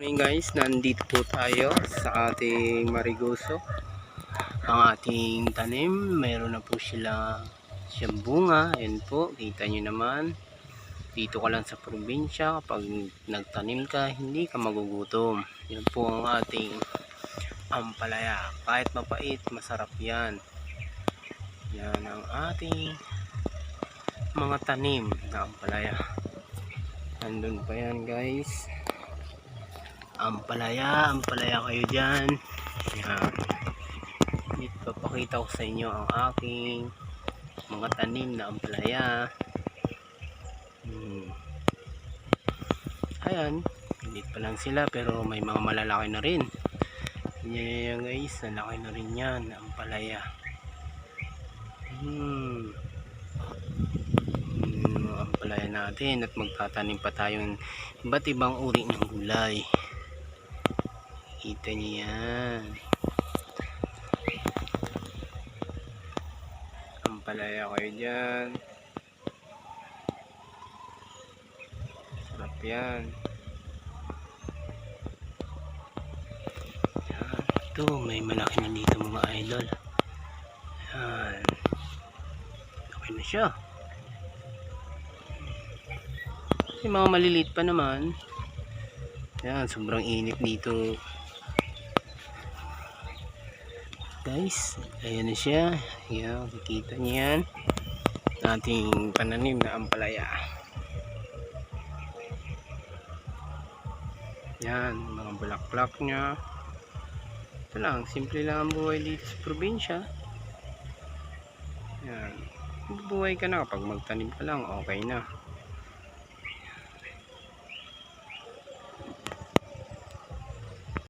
Morning guys, nandito po tayo sa ating Marigoso. Ang ating tanim, mayroon na po siyang bunga. Ayan po, kita nyo naman. Dito ka lang sa probinsya, kapag nagtanim ka, hindi ka magugutom. Yan po ang ating ampalaya. Kahit mapait, masarap yan. Yan ang ating mga tanim na ampalaya. Nandun pa yan guys. Ampalaya kayo dyan. Yan. Dito papakita ko sa inyo ang aking mga tanim na ampalaya. Ayan, hindi pa lang sila pero may mga malalaki na rin. Yan guys, nalaki na rin yan, ampalaya. Mga ampalaya natin at magtatanim pa tayong iba't ibang uri ng gulay. Kita niyo yan. Ampalaya kayo dyan. Sarap yan. Yan. Ito, may malaki na dito mga idol. Yan. Okay na siya. Yung mga maliliit pa naman. Yan, sobrang init dito. Guys, ayan na siya. Ayan, kikita niyo yan. Ating pananim na ampalaya. Yan, mga bulaklak niya. Ito lang, simple lang ang buhay dito sa probinsya. Yan, bubuhay ka na kapag magtanim ka lang, okay na.